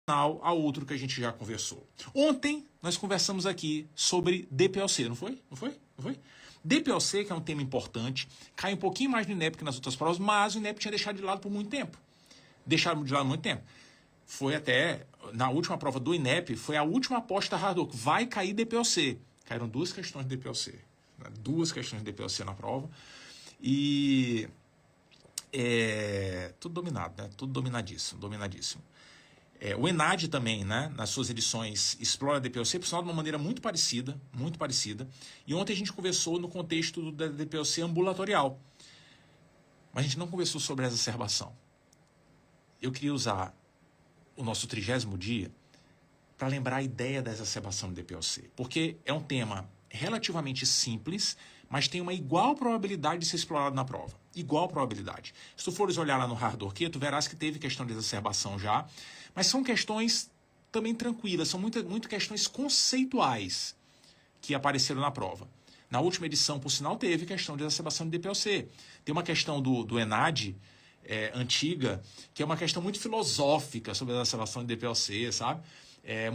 a outro que a gente já conversou. Ontem nós conversamos aqui sobre DPOC, não foi? Não foi? Não foi? DPOC, que é um tema importante, cai um pouquinho mais no INEP que nas outras provas, mas o INEP tinha deixado de lado por muito tempo. Deixaram de lado muito tempo. Foi até, na última prova do INEP, foi a última aposta hard work. Vai cair DPOC. Caíram duas questões de DPOC. Duas questões de DPOC na prova. E tudo dominado, né? Tudo dominadíssimo, dominadíssimo. O ENAD também, né, nas suas edições, explora a DPOC, por sinal de uma maneira muito parecida, muito parecida. E ontem a gente conversou no contexto da DPOC ambulatorial. Mas a gente não conversou sobre a exacerbação. Eu queria usar o nosso 30º dia para lembrar a ideia da exacerbação do DPOC. Porque é um tema relativamente simples, mas tem uma igual probabilidade de ser explorado na prova. Igual probabilidade. Se tu fores olhar lá no hard work, tu verás que teve questão de exacerbação já, mas são questões também tranquilas, são muito questões conceituais que apareceram na prova. Na última edição, por sinal, teve questão de exacerbação de DPOC. Tem uma questão do ENAD, antiga, que é uma questão muito filosófica sobre a exacerbação de DPOC, sabe? É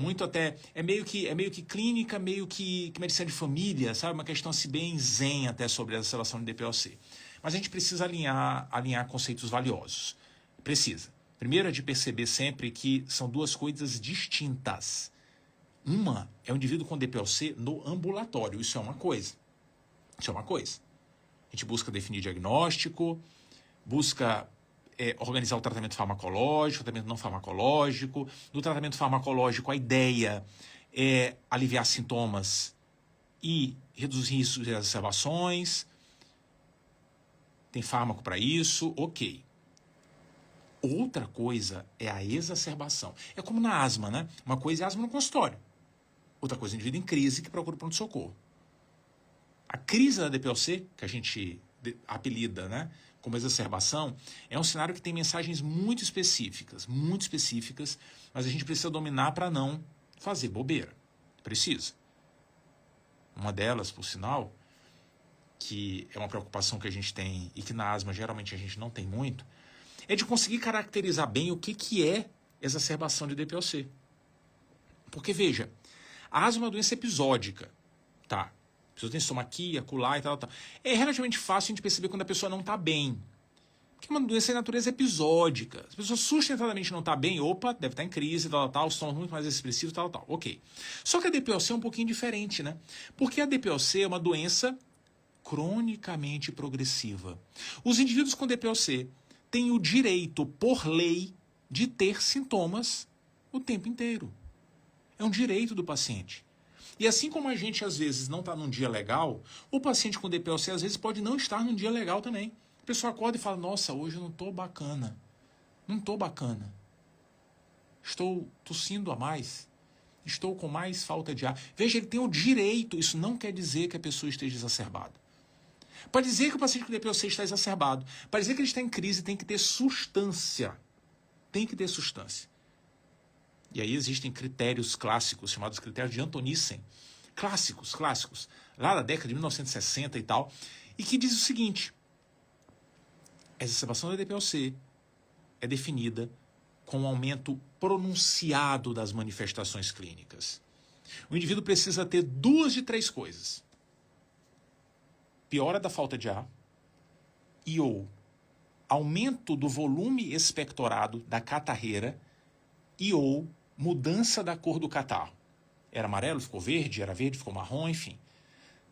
meio que clínica, meio que medicina de família, sabe? Uma questão assim bem zen até sobre a exacerbação de DPOC. Mas a gente precisa alinhar conceitos valiosos. Precisa. Primeiro é de perceber sempre que são duas coisas distintas. Uma é o indivíduo com DPOC no ambulatório. Isso é uma coisa. Isso é uma coisa. A gente busca definir diagnóstico, busca organizar o tratamento farmacológico, o tratamento não farmacológico. No tratamento farmacológico, a ideia é aliviar sintomas e reduzir riscos de exacerbações. Tem fármaco para isso, ok. Outra coisa é a exacerbação. É como na asma, né? Uma coisa é asma no consultório. Outra coisa é o indivíduo em crise que procura pronto-socorro. A crise da DPOC, que a gente apelida, né, como exacerbação, é um cenário que tem mensagens muito específicas, mas a gente precisa dominar para não fazer bobeira. Precisa. Uma delas, por sinal, que é uma preocupação que a gente tem e que na asma geralmente a gente não tem muito, é de conseguir caracterizar bem o que é exacerbação de DPOC. Porque, veja, a asma é uma doença episódica, tá? A pessoa tem estomaquia, acolá e tal. É relativamente fácil a gente perceber quando a pessoa não está bem. Porque é uma doença de natureza episódica. Se a pessoa sustentadamente não está bem, opa, deve estar em crise, tal, os sintomas muito mais expressivos, tal. Ok. Só que a DPOC é um pouquinho diferente, né? Porque a DPOC é uma doença cronicamente progressiva. Os indivíduos com DPOC têm o direito, por lei, de ter sintomas o tempo inteiro. É um direito do paciente. E assim como a gente às vezes não está num dia legal, o paciente com DPOC às vezes pode não estar num dia legal também. A pessoa acorda e fala, nossa, hoje eu não estou bacana. Não estou bacana. Estou tossindo a mais. Estou com mais falta de ar. Veja, ele tem o direito. Isso não quer dizer que a pessoa esteja exacerbada. Para dizer que o paciente com DPOC está exacerbado, para dizer que ele está em crise, tem que ter substância. Tem que ter substância. E aí existem critérios clássicos, chamados critérios de Antonissen. Clássicos, lá da década de 1960 e tal, e que diz o seguinte: a exacerbação da DPOC é definida com um aumento pronunciado das manifestações clínicas. O indivíduo precisa ter 2 de 3 coisas: piora da falta de ar ou aumento do volume expectorado da catarreira ou mudança da cor do catarro. Era amarelo, ficou verde, era verde, ficou marrom, enfim.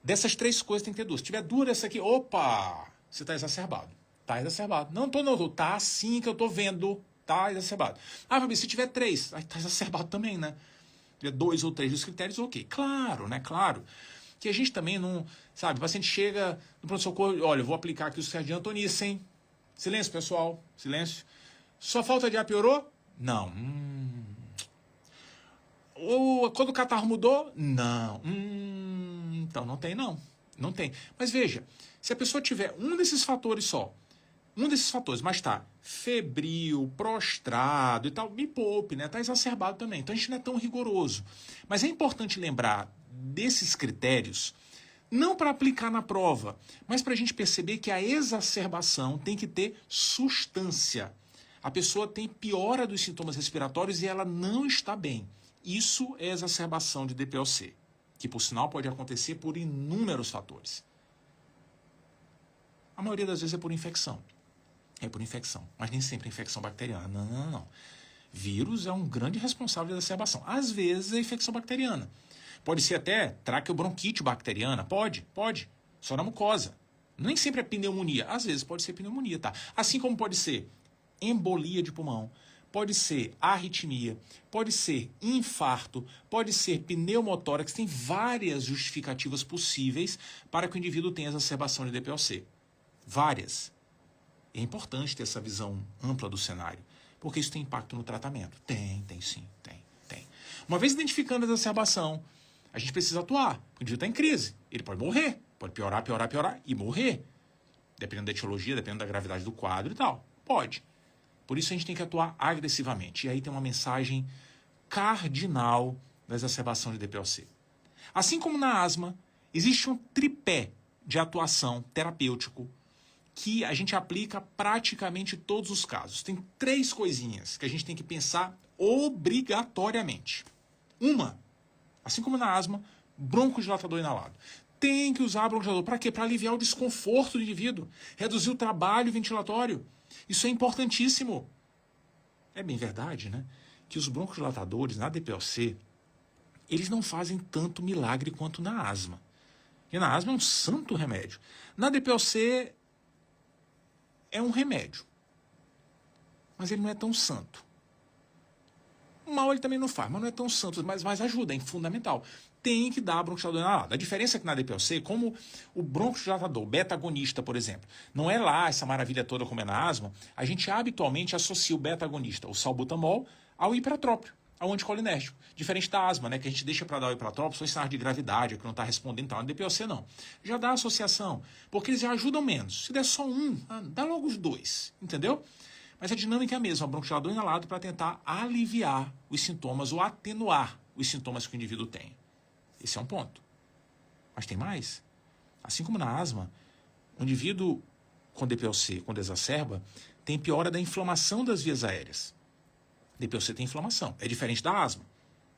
Dessas 3 coisas tem que ter 2. Se tiver 2 dessa aqui, opa, você está exacerbado. Está exacerbado. Não, tá assim que eu estou vendo, está exacerbado. Ah, Fabi, se tiver 3, está exacerbado também, né? Se tiver 2 ou 3 dos critérios, ok. Claro, né? Claro. Que a gente também não, sabe, o paciente chega no pronto-socorro, olha, eu vou aplicar aqui o critérios de Antonissen. Silêncio, pessoal, silêncio. Sua falta de ar piorou? Não. Quando o catarro mudou? Não. Então não tem, não. Não tem. Mas veja, se a pessoa tiver um desses fatores só, mas tá febril, prostrado e tal, me poupe, né? Tá exacerbado também. Então a gente não é tão rigoroso. Mas é importante lembrar desses critérios, não para aplicar na prova, mas para a gente perceber que a exacerbação tem que ter substância. A pessoa tem piora dos sintomas respiratórios e ela não está bem. Isso é exacerbação de DPOC, que por sinal pode acontecer por inúmeros fatores. A maioria das vezes é por infecção. É por infecção, mas nem sempre é infecção bacteriana. Não. Vírus é um grande responsável da exacerbação. Às vezes é infecção bacteriana. Pode ser até traqueobronquite bacteriana. Pode. Só na mucosa. Nem sempre é pneumonia. Às vezes pode ser pneumonia, tá? Assim como pode ser embolia de pulmão, pode ser arritmia, pode ser infarto, pode ser pneumotórax. Tem várias justificativas possíveis para que o indivíduo tenha exacerbação de DPOC. Várias. É importante ter essa visão ampla do cenário, porque isso tem impacto no tratamento. Tem. Uma vez identificando a exacerbação, a gente precisa atuar. O indivíduo está em crise, ele pode morrer, pode piorar e morrer. Dependendo da etiologia, dependendo da gravidade do quadro e tal. Pode. Por isso a gente tem que atuar agressivamente. E aí tem uma mensagem cardinal da exacerbação de DPOC. Assim como na asma, existe um tripé de atuação terapêutico que a gente aplica praticamente em todos os casos. Tem 3 coisinhas que a gente tem que pensar obrigatoriamente. Uma, assim como na asma, broncodilatador inalado. Tem que usar broncodilatador. Para quê? Para aliviar o desconforto do indivíduo, reduzir o trabalho ventilatório. Isso é importantíssimo. É bem verdade, né? Que os broncodilatadores na DPOC, eles não fazem tanto milagre quanto na asma. E na asma é um santo remédio. Na DPOC é um remédio. Mas ele não é tão santo. O mal ele também não faz, mas não é tão santo, mas ajuda, é fundamental. Tem que dar broncodilatador inalado. A diferença é que na DPOC, como o broncodilatador beta-agonista, por exemplo, não é lá essa maravilha toda como é na asma, a gente habitualmente associa o beta-agonista, o salbutamol, ao hiperatrópio, ao anticolinérgico. Diferente da asma, né, que a gente deixa para dar o hiperatrópio só em sinais de gravidade, que não está respondendo, tal. Na DPOC não. Já dá associação, porque eles já ajudam menos. Se der só um, dá logo os 2, entendeu? Mas a dinâmica é a mesma, broncodilatador inalado para tentar aliviar os sintomas ou atenuar os sintomas que o indivíduo tem. Esse é um ponto. Mas tem mais. Assim como na asma, o indivíduo com DPOC, quando exacerba, tem piora da inflamação das vias aéreas. DPOC tem inflamação. É diferente da asma.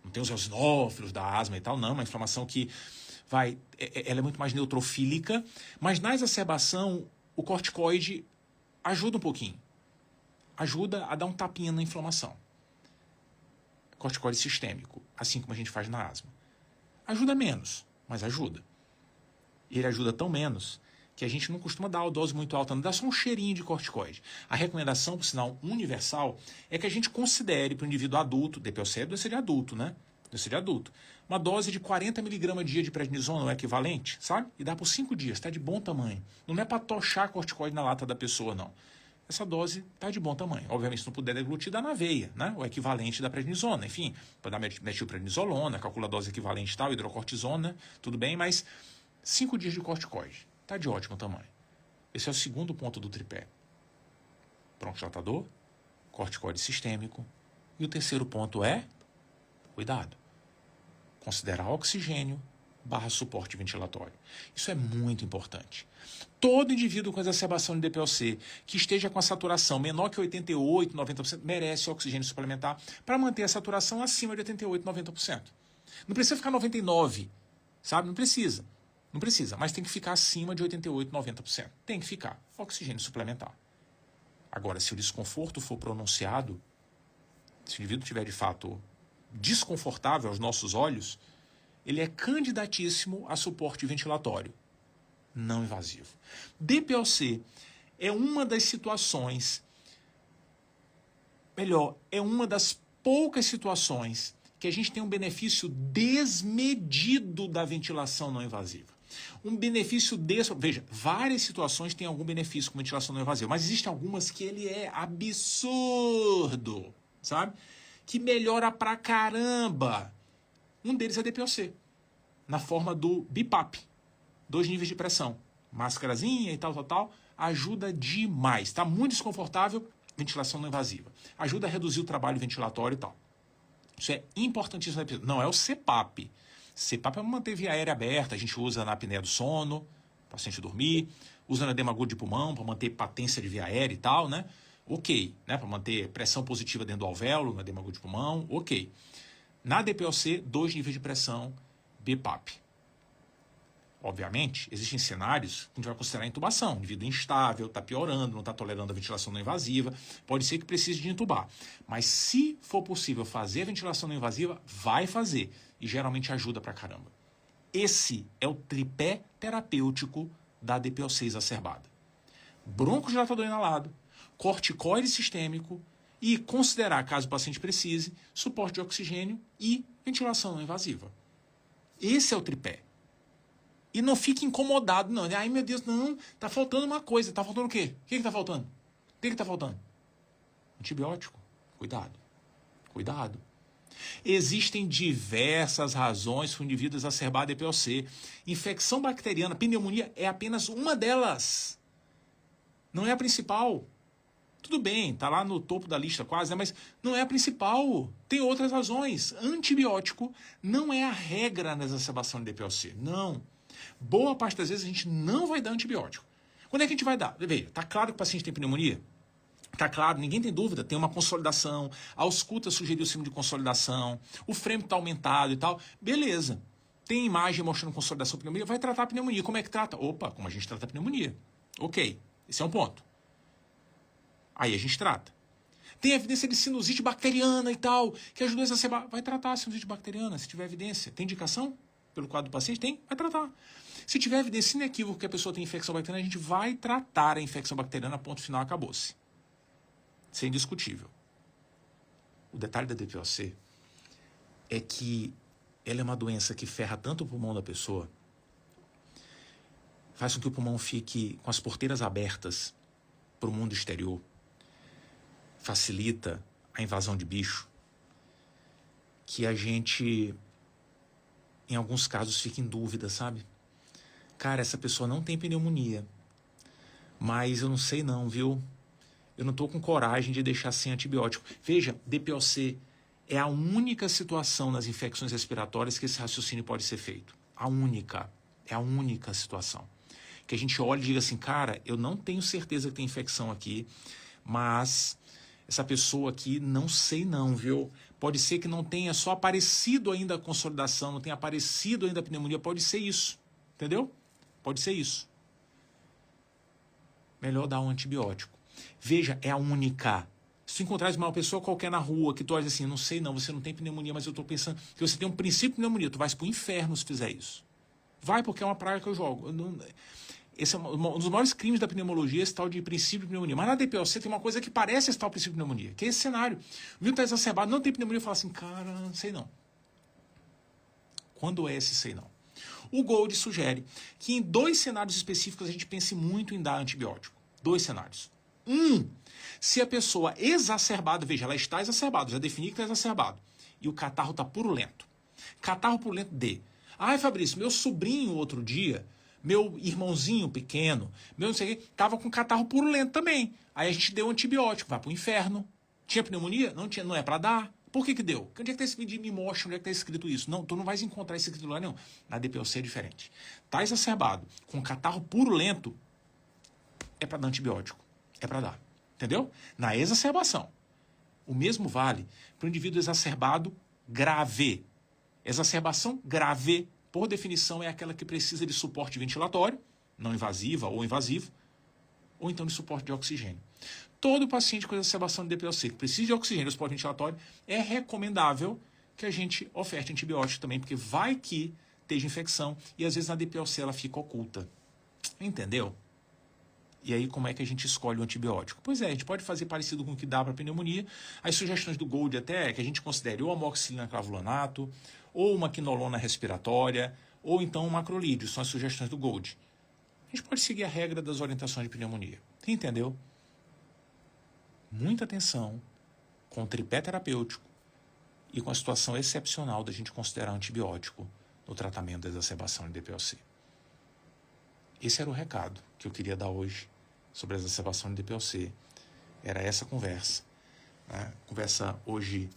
Não tem os eosinófilos da asma e tal, não. É uma inflamação que ela é muito mais neutrofílica, mas na exacerbação, o corticoide ajuda um pouquinho. Ajuda a dar um tapinha na inflamação. Corticoide sistêmico, assim como a gente faz na asma. Ajuda menos, mas ajuda. E ele ajuda tão menos que a gente não costuma dar a dose muito alta, não dá só um cheirinho de corticoide. A recomendação, por sinal universal, é que a gente considere para o indivíduo adulto, DPOC deve ser de adulto, né? Deve ser de adulto. Uma dose de 40 mg dia de prednisona é o equivalente, sabe? E dá por 5 dias, está de bom tamanho. Não é para tochar corticoide na lata da pessoa, não. Essa dose está de bom tamanho. Obviamente, se não puder deglutir, dá na veia, né? O equivalente da prednisona. Enfim, pode dar metilprednisolona, calcula a dose equivalente e tal, hidrocortisona, tudo bem, mas 5 dias de corticoide. Está de ótimo tamanho. Esse é o segundo ponto do tripé. Broncodilatador, corticoide sistêmico. E o terceiro ponto é, cuidado, considerar oxigênio / suporte ventilatório. Isso é muito importante. Todo indivíduo com exacerbação de DPOC que esteja com a saturação menor que 88%, 90% merece oxigênio suplementar para manter a saturação acima de 88%, 90%. Não precisa ficar 99%, sabe? Não precisa, mas tem que ficar acima de 88%, 90%. Tem que ficar. Oxigênio suplementar. Agora, se o desconforto for pronunciado, se o indivíduo estiver de fato desconfortável aos nossos olhos, ele é candidatíssimo a suporte ventilatório não invasivo. DPOC é uma das situações, é uma das poucas situações que a gente tem um benefício desmedido da ventilação não invasiva. Um benefício veja, várias situações têm algum benefício com ventilação não invasiva, mas existem algumas que ele é absurdo, sabe? Que melhora pra caramba. Um deles é DPOC, na forma do BiPAP, 2 níveis de pressão, máscarazinha e tal, ajuda demais. Está muito desconfortável, ventilação não invasiva. Ajuda a reduzir o trabalho ventilatório e tal. Isso é importantíssimo. Não é o CPAP. CPAP é para manter via aérea aberta, a gente usa na apneia do sono, paciente dormir, usa na edema agudo de pulmão para manter patência de via aérea e tal, né? ok, né? Para manter pressão positiva dentro do alvéolo, no edema agudo de pulmão, ok. Na DPOC, 2 níveis de pressão, BPAP. Obviamente, existem cenários que a gente vai considerar intubação. O indivíduo instável, está piorando, não está tolerando a ventilação não invasiva, pode ser que precise de intubar. Mas se for possível fazer a ventilação não invasiva, vai fazer. E geralmente ajuda pra caramba. Esse é o tripé terapêutico da DPOC exacerbada. Broncodilatador inalado, corticoide sistêmico e considerar, caso o paciente precise, suporte de oxigênio e ventilação não invasiva. Esse é o tripé. E não fique incomodado, não. Ai, meu Deus, não, tá faltando uma coisa. Tá faltando o quê? O que tá faltando? O que tá faltando? Antibiótico. Cuidado. Cuidado. Existem diversas razões para o indivíduo exacerbar a DPOC. Infecção bacteriana, pneumonia é apenas uma delas. Não é a principal. Tudo bem, tá lá no topo da lista quase, né? Mas não é a principal. Tem outras razões. Antibiótico não é a regra na exacerbação de DPOC. Não. Boa parte das vezes a gente não vai dar antibiótico. Quando é que a gente vai dar? Veja, tá claro que o paciente tem pneumonia? Tá claro, ninguém tem dúvida, tem uma consolidação, a ausculta sugeriu o símbolo de consolidação, o frame está aumentado e tal, beleza. Tem imagem mostrando consolidação pneumonia, vai tratar a pneumonia. Como é que trata? Opa, como a gente trata a pneumonia. Ok, esse é um ponto. Aí a gente trata. Tem evidência de sinusite bacteriana e tal, que ajudou a exacerbar. Vai tratar a sinusite bacteriana, se tiver evidência. Tem indicação pelo quadro do paciente? Tem, vai tratar. Se tiver evidência inequívoca que a pessoa tem infecção bacteriana, a gente vai tratar a infecção bacteriana, ponto final, acabou-se. Isso é indiscutível. O detalhe da DPOC é que ela é uma doença que ferra tanto o pulmão da pessoa, faz com que o pulmão fique com as porteiras abertas para o mundo exterior, facilita a invasão de bicho, que a gente, em alguns casos, fica em dúvida, sabe? Cara, essa pessoa não tem pneumonia, mas eu não sei não, viu? Eu não estou com coragem de deixar sem antibiótico. Veja, DPOC é a única situação nas infecções respiratórias que esse raciocínio pode ser feito. A única. É a única situação. Que a gente olha e diga assim, cara, eu não tenho certeza que tem infecção aqui, mas essa pessoa aqui, não sei não, viu? Pode ser que não tenha só aparecido ainda a consolidação, não tenha aparecido ainda a pneumonia, pode ser isso. Entendeu? Pode ser isso. Melhor dar um antibiótico. Veja, é a única. Se tu encontrares uma pessoa qualquer na rua que tu olha assim, não sei não, você não tem pneumonia, mas eu estou pensando que você tem um princípio de pneumonia, tu vais para o inferno se fizer isso. Vai, porque é uma praga que eu jogo. Esse é um dos maiores crimes da pneumologia, esse tal de princípio de pneumonia. Mas na DPOC tem uma coisa que parece esse tal princípio de pneumonia, que é esse cenário. O indivíduo está exacerbado, não tem pneumonia, fala assim, cara, não sei não. Quando é esse sei não? O Gold sugere que em 2 cenários específicos a gente pense muito em dar antibiótico. 2 cenários. Se a pessoa exacerbada, veja, ela está exacerbada, já defini que está exacerbado, e o catarro está purulento. Catarro purulento de, ai Fabrício, meu sobrinho outro dia, meu irmãozinho pequeno, meu não sei o que, estava com catarro purulento também. Aí a gente deu antibiótico, vai para o inferno. Tinha pneumonia? Não tinha, não é para dar. Por que deu? Onde é que está me mostra onde é que está escrito isso? Não, tu não vais encontrar isso escrito lá, não. Na DPOC é diferente. Está exacerbado, com catarro purulento, é para dar antibiótico. É para dar. Entendeu? Na exacerbação. O mesmo vale para o indivíduo exacerbado grave. Exacerbação grave, por definição, é aquela que precisa de suporte ventilatório, não invasiva ou invasivo, ou então de suporte de oxigênio. Todo paciente com exacerbação de DPOC que precisa de oxigênio e suporte ventilatório, é recomendável que a gente oferte antibiótico também, porque vai que esteja infecção e às vezes na DPOC ela fica oculta. Entendeu? E aí, como é que a gente escolhe o antibiótico? Pois é, a gente pode fazer parecido com o que dá para pneumonia. As sugestões do Gold até é que a gente considere ou amoxicilina clavulanato, ou uma quinolona respiratória, ou então um macrolídeo. São as sugestões do Gold. A gente pode seguir a regra das orientações de pneumonia. Entendeu? Muita atenção com o tripé terapêutico e com a situação excepcional da gente considerar antibiótico no tratamento da exacerbação de DPOC. Esse era o recado que eu queria dar hoje sobre a exacerbação de DPOC. Era essa conversa. Né? Conversa hoje